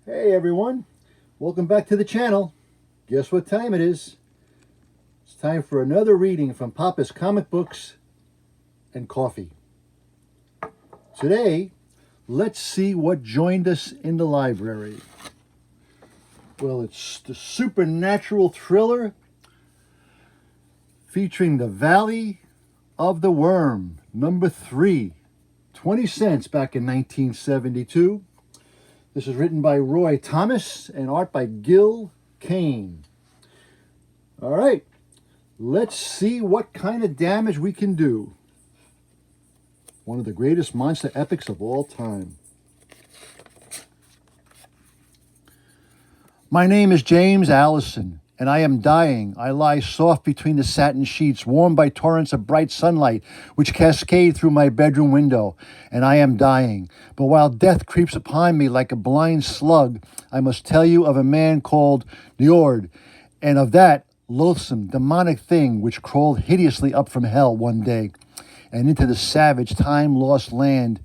Hey everyone, welcome back to the channel. Guess what time it is? It's time for another reading from Papa's Comic Books and Coffee. Today, let's see what joined us in the library. Well, it's the supernatural thriller featuring The Valley of the Worm, number 3, 20 cents back in 1972. This is written by Roy Thomas and art by Gil Kane. All right, let's see what kind of damage we can do. One of the greatest monster epics of all time. My name is James Allison, and I am dying. I lie soft between the satin sheets, warmed by torrents of bright sunlight, which cascade through my bedroom window, and I am dying. But while death creeps upon me like a blind slug, I must tell you of a man called Njord, and of that loathsome, demonic thing which crawled hideously up from hell one day, and into the savage, time-lost land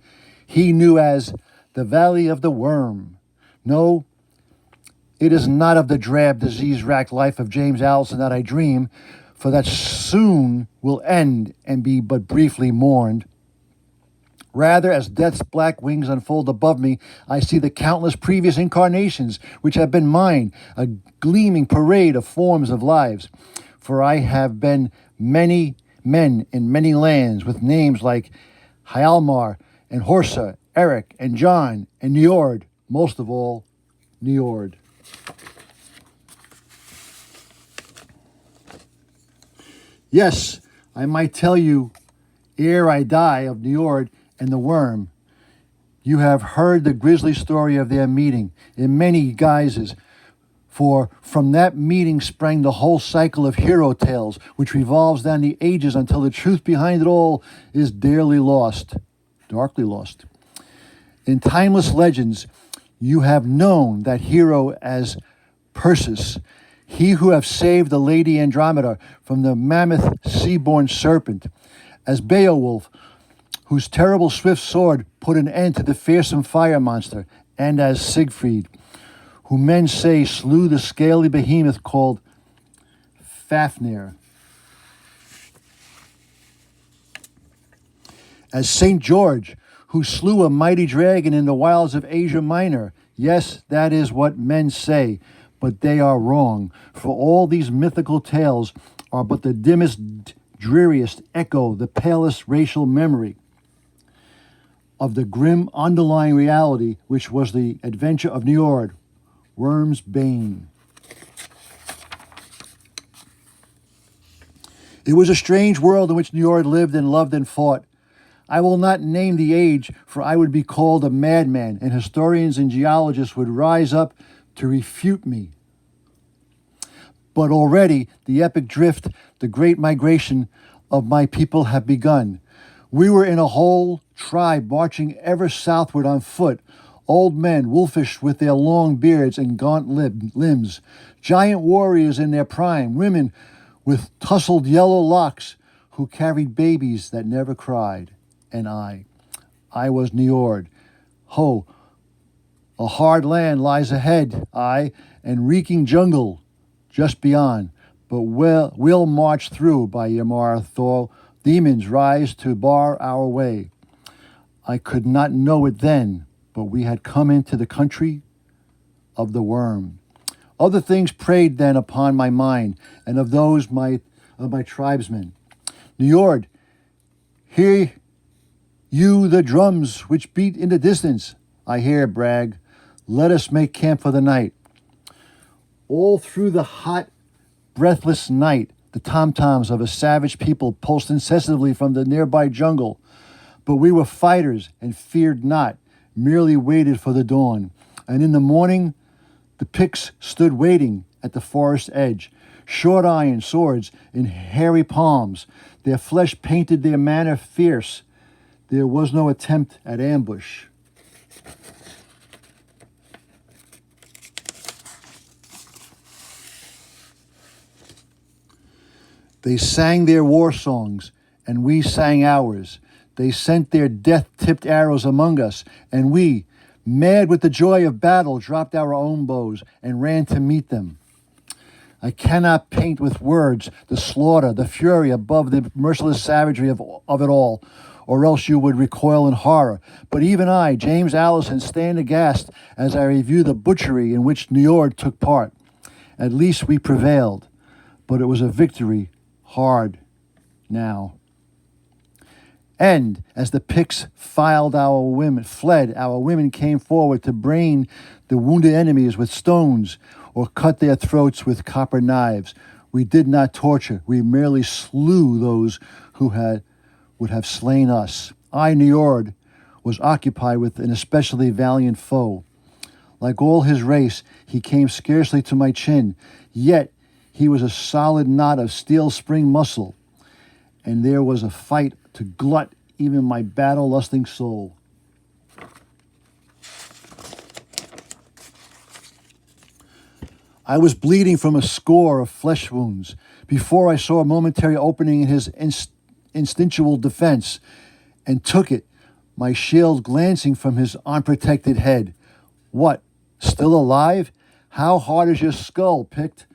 he knew as the Valley of the Worm. No, it is not of the drab, disease-racked life of James Allison that I dream, for that soon will end and be but briefly mourned. Rather, as death's black wings unfold above me, I see the countless previous incarnations which have been mine, a gleaming parade of forms of lives. For I have been many men in many lands with names like Hjalmar and Horsa, Eric and John and Njord, most of all, Njord. Yes, I might tell you, ere I die, of Njord and the Worm. You have heard the grisly story of their meeting in many guises, for from that meeting sprang the whole cycle of hero tales, which revolves down the ages until the truth behind it all is darkly lost. In timeless legends, you have known that hero as Perseus, he who have saved the Lady Andromeda from the mammoth sea-born serpent, as Beowulf, whose terrible swift sword put an end to the fearsome fire monster, and as Siegfried, who men say slew the scaly behemoth called Fafnir. As St. George, who slew a mighty dragon in the wilds of Asia Minor. Yes, that is what men say, but they are wrong, for all these mythical tales are but the dimmest, dreariest echo, the palest racial memory of the grim underlying reality which was the adventure of Njord, Worm's bane. It was a strange world in which Njord lived and loved and fought. I will not name the age, for I would be called a madman, and historians and geologists would rise up to refute me. But already the epic drift, the great migration of my people have begun. We were in a whole tribe marching ever southward on foot, old men, wolfish with their long beards and gaunt limbs, giant warriors in their prime, women with tousled yellow locks who carried babies that never cried. And I was Njord. Ho, a hard land lies ahead, and reeking jungle just beyond. But we'll march through by Ymar, though demons rise to bar our way. I could not know it then, but we had come into the country of the Worm. Other things preyed then upon my mind, and of those of my tribesmen. Njord, hear you the drums which beat in the distance. I hear, brag. Let us make camp for the night. All through the hot, breathless night, the tom-toms of a savage people pulsed incessantly from the nearby jungle. But we were fighters and feared not, merely waited for the dawn. And in the morning, the Picts stood waiting at the forest edge, short iron swords in hairy palms, their flesh painted their manner fierce. There was no attempt at ambush. They sang their war songs, and we sang ours. They sent their death-tipped arrows among us, and we, Mad with the joy of battle, dropped our own bows and ran to meet them. I cannot paint with words the slaughter, the fury above the merciless savagery of it all, or else you would recoil in horror. But even I, James Allison, stand aghast as I review the butchery in which Niord took part. At least we prevailed, but it was a victory hard now. And as the Picts fled, our women came forward to brain the wounded enemies with stones or cut their throats with copper knives. We did not torture. We merely slew those who would have slain us. I, Niord, was occupied with an especially valiant foe. Like all his race, he came scarcely to my chin, yet he was a solid knot of steel spring muscle, and there was a fight to glut even my battle-lusting soul. I was bleeding from a score of flesh wounds before I saw a momentary opening in his instinctual defense and took it, my shield glancing from his unprotected head. What, still alive? How hard is your skull, Pict?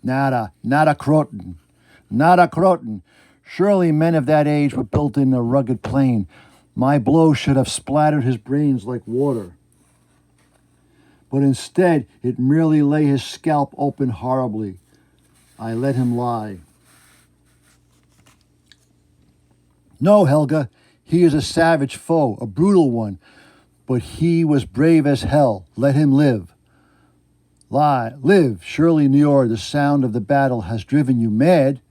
Nada croton. Nada croton. Surely men of that age were built in a rugged plane. My blow should have splattered his brains like water. But instead, it merely lay his scalp open horribly. I let him lie. No, Helga, he is a savage foe, a brutal one, but he was brave as hell. Let him live. Live. Surely, Niord, the sound of the battle has driven you mad.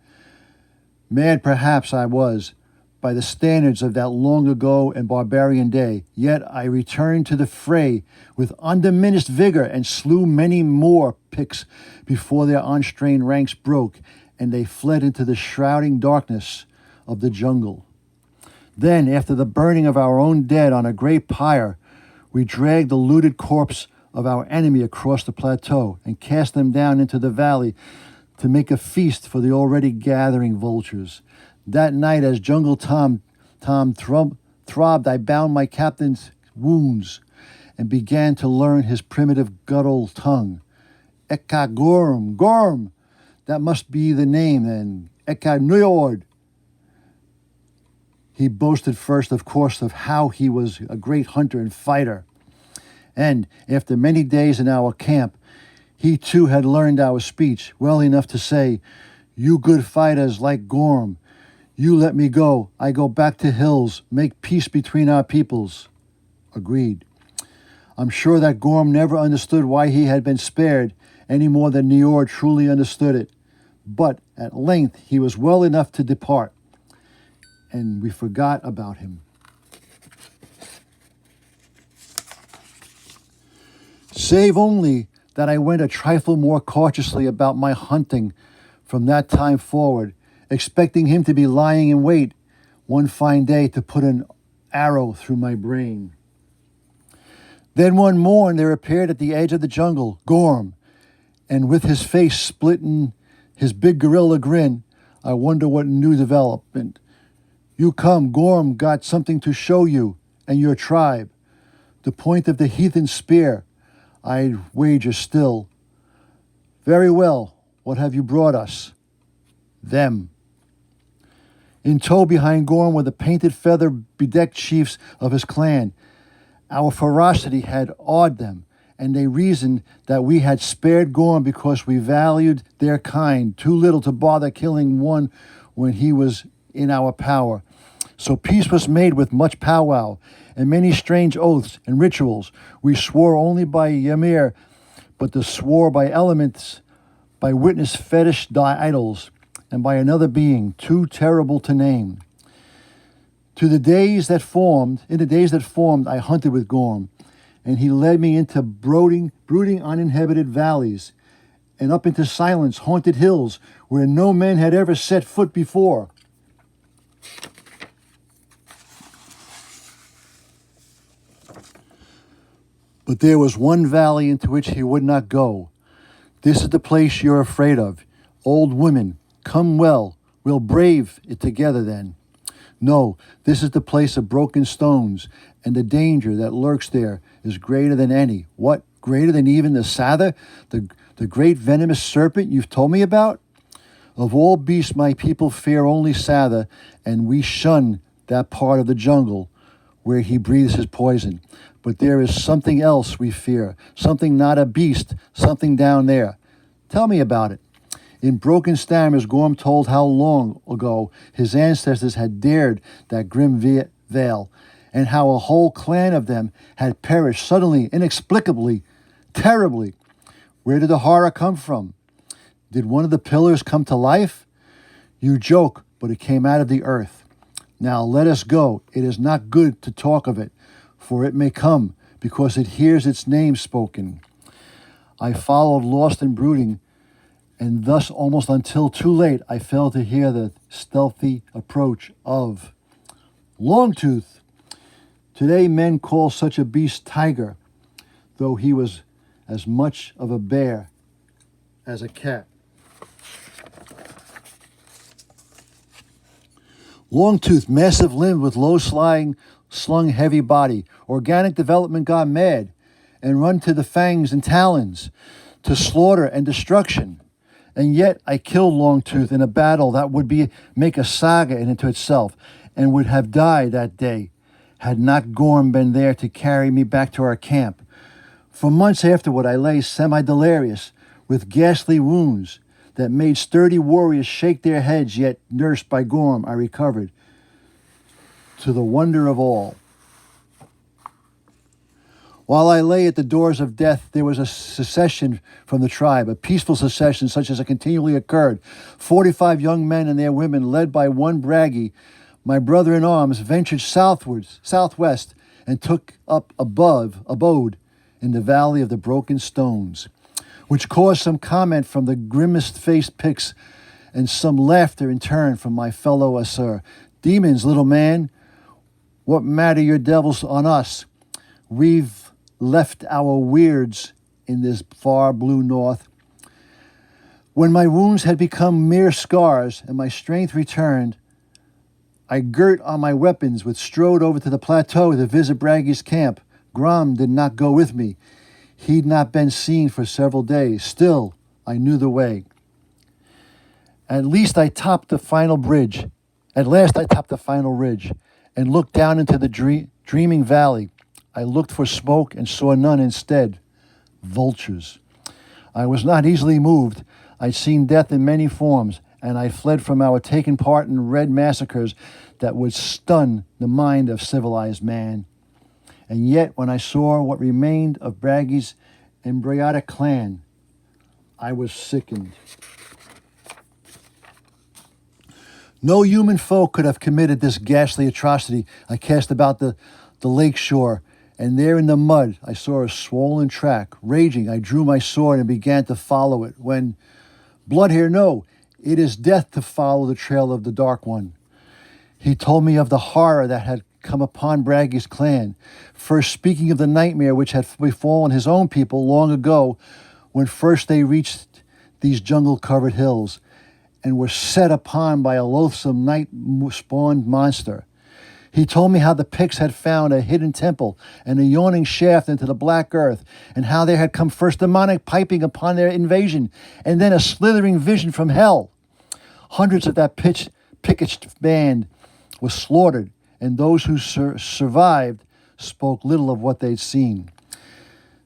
Mad perhaps I was, by the standards of that long ago and barbarian day. Yet I returned to the fray with undiminished vigor and slew many more Picts before their unstrained ranks broke, and they fled into the shrouding darkness of the jungle. Then, after the burning of our own dead on a great pyre, we dragged the looted corpse of our enemy across the plateau and cast them down into the valley to make a feast for the already gathering vultures. That night, as Jungle Tom throbbed, I bound my captain's wounds and began to learn his primitive guttural tongue. Eka Gorm. That must be the name then. Eka Niord. He boasted first, of course, of how he was a great hunter and fighter. And after many days in our camp, he too had learned our speech well enough to say, "You good fighters like Gorm. You let me go. I go back to hills, make peace between our peoples." Agreed. I'm sure that Gorm never understood why he had been spared any more than Niord truly understood it. But at length he was well enough to depart, and we forgot about him. Save only that I went a trifle more cautiously about my hunting from that time forward, expecting him to be lying in wait one fine day to put an arrow through my brain. Then one morn there appeared at the edge of the jungle Gorm, and with his face split in his big gorilla grin, I wonder what new development. "You come, Gorm got something to show you and your tribe. The point of the heathen spear, I'd wager still." "Very well, what have you brought us?" "Them." In tow behind Gorm were the painted feather-bedecked chiefs of his clan. Our ferocity had awed them, and they reasoned that we had spared Gorm because we valued their kind too little to bother killing one when he was in our power. So peace was made with much powwow and many strange oaths and rituals. We swore only by Ymir, but the swore by elements, by witness fetish idols, and by another being too terrible to name. In the days that formed, I hunted with Gorm, and he led me into brooding uninhabited valleys, and up into silence haunted hills where no men had ever set foot before. But there was one valley into which he would not go. "This is the place you're afraid of. Old women, come well, we'll brave it together then." No, this is the place of broken stones, and the danger that lurks there is greater than any. What? Greater than even the Sather, the great venomous serpent you've told me about? Of all beasts my people fear only Sather, and we shun that part of the jungle where he breathes his poison. But there is something else we fear, something not a beast, something down there. Tell me about it. In broken stammers, Gorm told how long ago his ancestors had dared that grim vale, and how a whole clan of them had perished suddenly, inexplicably, terribly. Where did the horror come from? Did one of the pillars come to life? You joke, but it came out of the earth. Now let us go. It is not good to talk of it, for it may come, because it hears its name spoken. I followed, lost and brooding, and thus almost until too late I failed to hear the stealthy approach of Longtooth. Today men call such a beast tiger, though he was as much of a bear as a cat. Longtooth, massive limbed with slung heavy body. Organic development got mad and run to the fangs and talons, to slaughter and destruction. And yet I killed Longtooth in a battle that would make a saga into itself, and would have died that day had not Gorm been there to carry me back to our camp. For months afterward I lay semi-delirious, with ghastly wounds that made sturdy warriors shake their heads, yet nursed by Gorm I recovered, to the wonder of all. While I lay at the doors of death, there was a secession from the tribe, a peaceful secession such as it continually occurred. 45 young men and their women, led by one Bragi, my brother-in-arms, ventured southwest, and took up abode in the valley of the broken stones, which caused some comment from the grimmest-faced Picts and some laughter in turn from my fellow Asur. Demons, little man, what matter your devils on us? We've left our weirds in this far blue north. When my wounds had become mere scars and my strength returned, I girt on my weapons, which strode over to the plateau to visit Bragi's camp. Grom did not go with me. He'd not been seen for several days. Still, I knew the way. At last I topped the final ridge and looked down into the dreaming valley. I looked for smoke and saw none. Instead, vultures. I was not easily moved. I'd seen death in many forms, and I fled from our taking part in red massacres that would stun the mind of civilized man. And yet, when I saw what remained of Bragi's embryotic clan, I was sickened. No human foe could have committed this ghastly atrocity. I cast about the lake shore, and there in the mud I saw a swollen track. Raging, I drew my sword and began to follow it, when, Bloodhair, no, it is death to follow the trail of the Dark One. He told me of the horror that had come upon Bragi's clan, first speaking of the nightmare which had befallen his own people long ago, when first they reached these jungle-covered hills, and were set upon by a loathsome night-spawned monster. He told me how the Picts had found a hidden temple and a yawning shaft into the black earth, and how there had come first demonic piping upon their invasion, and then a slithering vision from hell. Hundreds of that Pictish band was slaughtered, and those who survived spoke little of what they'd seen,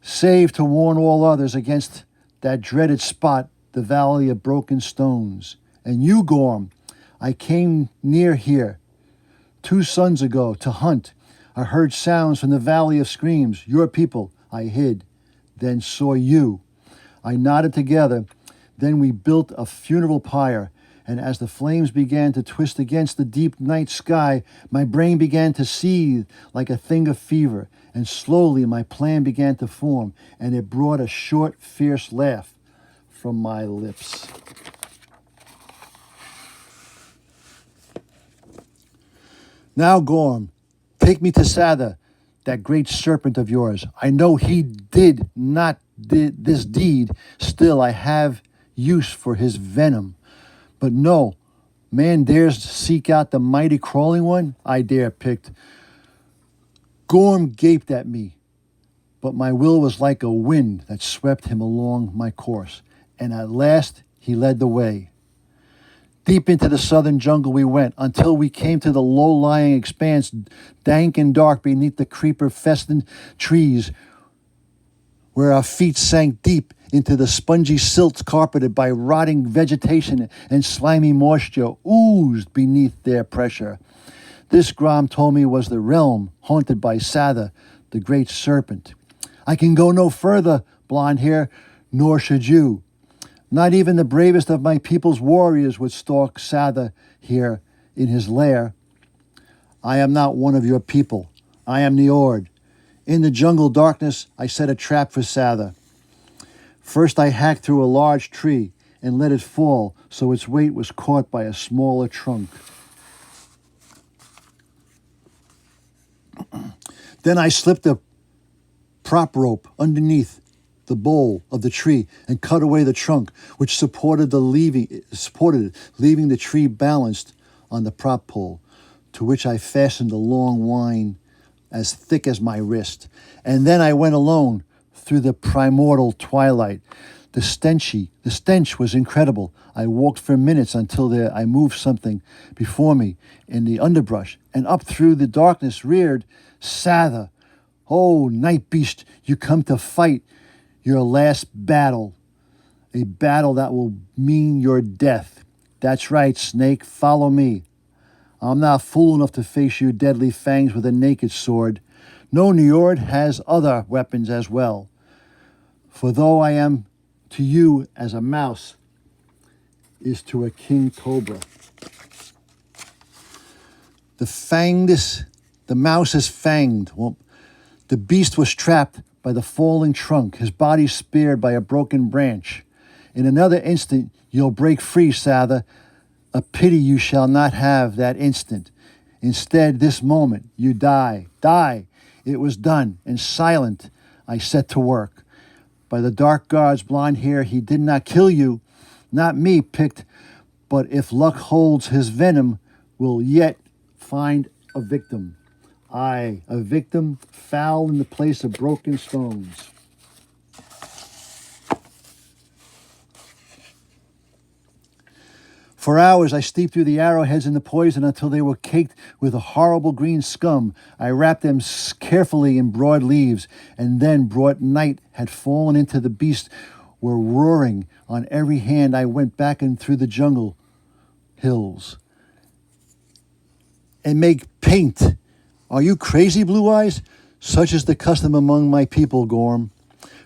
save to warn all others against that dreaded spot, the Valley of Broken Stones. And you, Gorm, I came near here 2 suns ago to hunt. I heard sounds from the Valley of Screams. Your people. I hid, then saw you. I nodded together. Then we built a funeral pyre, and as the flames began to twist against the deep night sky, my brain began to seethe like a thing of fever, and slowly my plan began to form, and it brought a short, fierce laugh from my lips. Now, Gorm, take me to Sather, that great serpent of yours. I know he did not this deed. Still, I have use for his venom. But no, Man dares seek out the mighty crawling one? I dare picked. Gorm gaped at me, but my will was like a wind that swept him along my course, and at last he led the way. Deep into the southern jungle we went, until we came to the low-lying expanse, dank and dark beneath the creeper-festooned trees, where our feet sank deep into the spongy silts carpeted by rotting vegetation and slimy moisture oozed beneath their pressure. This, Grom told me, was the realm haunted by Sather, the great serpent. I can go no further, Blonde Hair, nor should you. Not even the bravest of my people's warriors would stalk Sather here in his lair. I am not one of your people. I am Niord. In the jungle darkness, I set a trap for Sather. First, I hacked through a large tree and let it fall so its weight was caught by a smaller trunk. Then I slipped a prop rope underneath the bole of the tree and cut away the trunk, which supported it, leaving the tree balanced on the prop pole, to which I fastened a long line as thick as my wrist. And then I went alone through the primordial twilight. The stench was incredible. I walked for minutes until I moved something before me in the underbrush, and up through the darkness reared Sather. Oh, night beast, you come to fight your last battle, a battle that will mean your death. That's right, Snake, follow me. I'm not fool enough to face your deadly fangs with a naked sword. No, Niord has other weapons as well. For though I am to you as a mouse is to a king cobra. The mouse is fanged. Well, the beast was trapped by the falling trunk, his body speared by a broken branch. In another instant, you'll break free, Sather. A pity you shall not have that instant. Instead, this moment, you die. Die! It was done, and silent, I set to work. By the dark god's blonde hair, he did not kill you, not me picked, but if luck holds, his venom will yet find a victim. Aye, a victim foul in the place of broken stones. For hours I steeped through the arrowheads in the poison until they were caked with a horrible green scum. I wrapped them carefully in broad leaves, and then brought night had fallen into the beast were roaring on every hand. I went back and through the jungle hills and make paint. Are you crazy, Blue Eyes? Such is the custom among my people, Gorm.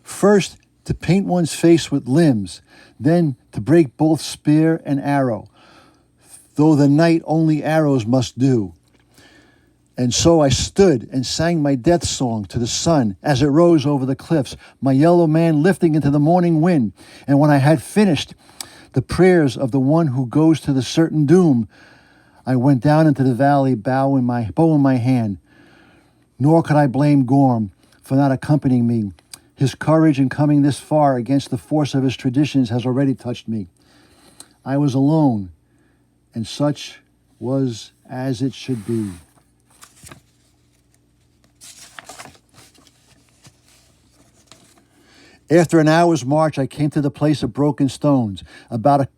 First, to paint one's face with limbs, then to break both spear and arrow, though the knight only arrows must do. And so I stood and sang my death song to the sun as it rose over the cliffs, my yellow man lifting into the morning wind. And when I had finished the prayers of the one who goes to the certain doom, I went down into the valley, bow in my hand. Nor could I blame Gorm for not accompanying me. His courage in coming this far against the force of his traditions has already touched me. I was alone, and such was as it should be. After an hour's march, I came to the place of broken stones. About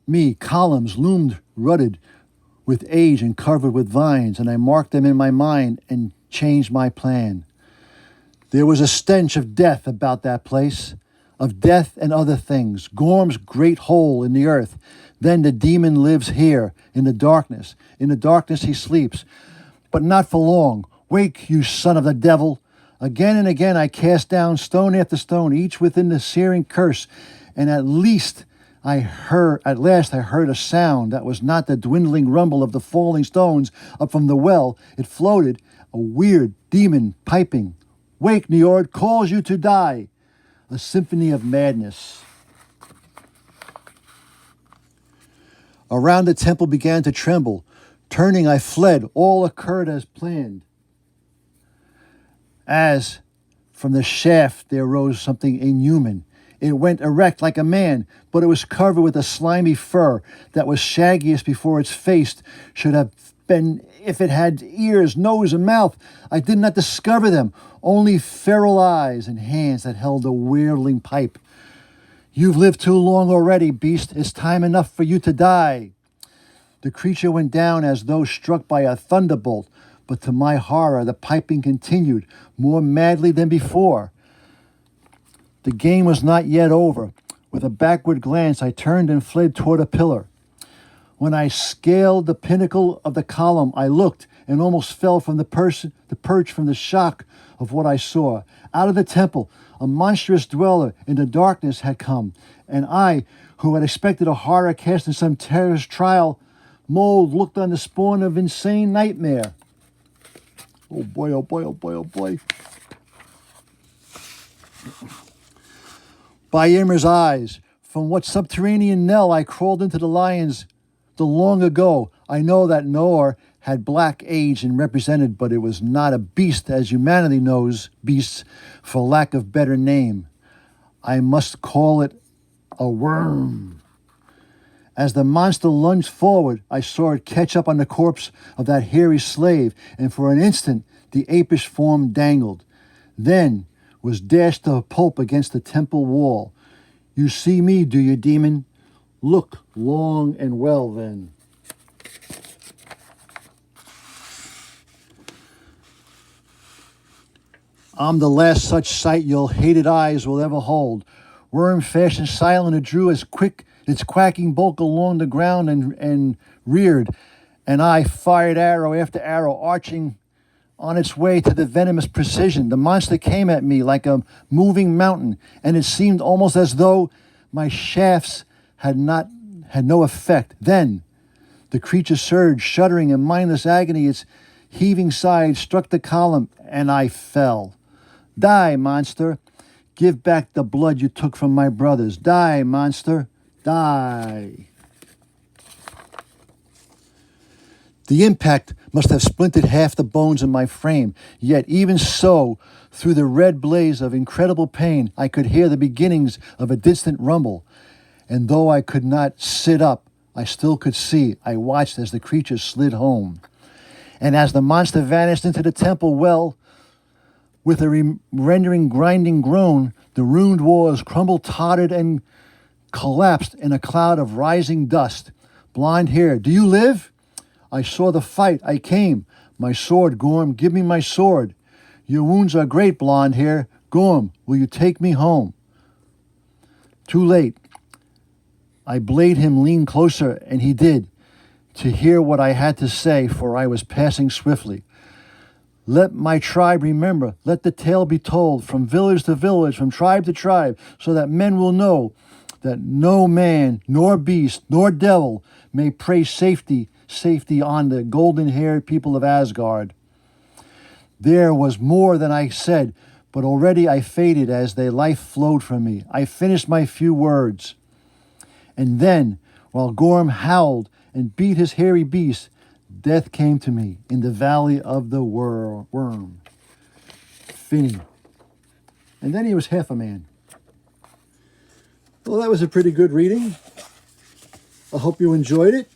me, columns loomed rutted with age and covered with vines, and I marked them in my mind and changed my plan. There was a stench of death about that place, of death and other things, Gorm's great hole in the earth. Then the demon lives here, in the darkness. In the darkness he sleeps, but not for long. Wake, you son of the devil. Again and again I cast down stone after stone, each within the searing curse, and at last I heard a sound that was not the dwindling rumble of the falling stones up from the well. It floated, a weird demon piping. Wake, Niord, calls you to die. A symphony of madness. Around the temple began to tremble. Turning, I fled. All occurred as planned. As from the shaft there rose something inhuman. It went erect like a man, but it was covered with a slimy fur that was shaggiest before its face should have been if it had ears, nose, and mouth. I did not discover them, only feral eyes and hands that held a whirling pipe. You've lived too long already, beast. It's time enough for you to die. The creature went down as though struck by a thunderbolt, but to my horror, the piping continued, more madly than before. The game was not yet over. With a backward glance, I turned and fled toward a pillar. When I scaled the pinnacle of the column, I looked and almost fell from the perch from the shock of what I saw. Out of the temple, a monstrous dweller in the darkness had come, and I, who had expected a horror cast in some terror's trial, mold looked on the spawn of insane nightmare. Oh boy, oh boy, oh boy, oh boy. By Ymir's eyes, from what subterranean knell I crawled into the lions the long ago. I know that Noor had black age and represented, but it was not a beast as humanity knows beasts for lack of better name. I must call it a worm. As the monster lunged forward, I saw it catch up on the corpse of that hairy slave, and for an instant the apish form dangled. Then was dashed to a pulp against the temple wall. You see me, do you, demon? Look long and well, then. I'm the last such sight your hated eyes will ever hold. Worm fashioned silent, it drew as quick its quacking bulk along the ground and reared, and I fired arrow after arrow, arching on its way to the venomous precision. The monster came at me like a moving mountain, and it seemed almost as though my shafts had no effect. Then the creature surged, shuddering in mindless agony. Its heaving sides struck the column, and I fell. Die, monster. Give back the blood you took from my brothers. Die, monster. Die. The impact must have splintered half the bones in my frame, yet even so, through the red blaze of incredible pain, I could hear the beginnings of a distant rumble. And though I could not sit up, I still could see. I watched as the creature slid home. And as the monster vanished into the temple well, with a rendering grinding groan, the ruined walls crumbled, tottered, and collapsed in a cloud of rising dust. Blonde hair, do you live? I saw the fight. I came. My sword, Gorm. Give me my sword. Your wounds are great, blonde hair. Gorm, will you take me home? Too late. I bade him lean closer, and he did, to hear what I had to say, for I was passing swiftly. Let my tribe remember. Let the tale be told from village to village, from tribe to tribe, so that men will know that no man, nor beast, nor devil may pray safety on the golden-haired people of Asgard. There was more than I said, but already I faded as their life flowed from me. I finished my few words. And then, while Gorm howled and beat his hairy beast, death came to me in the valley of the worm. Finny. And then he was half a man. Well, that was a pretty good reading. I hope you enjoyed it.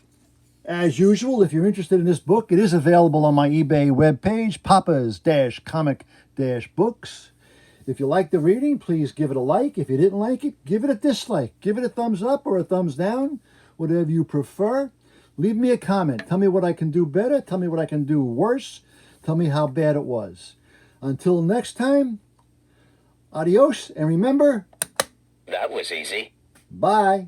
As usual, if you're interested in this book, it is available on my eBay webpage, papas-comic-books. If you liked the reading, please give it a like. If you didn't like it, give it a dislike. Give it a thumbs up or a thumbs down, whatever you prefer. Leave me a comment. Tell me what I can do better. Tell me what I can do worse. Tell me how bad it was. Until next time, adios, and remember... That was easy. Bye.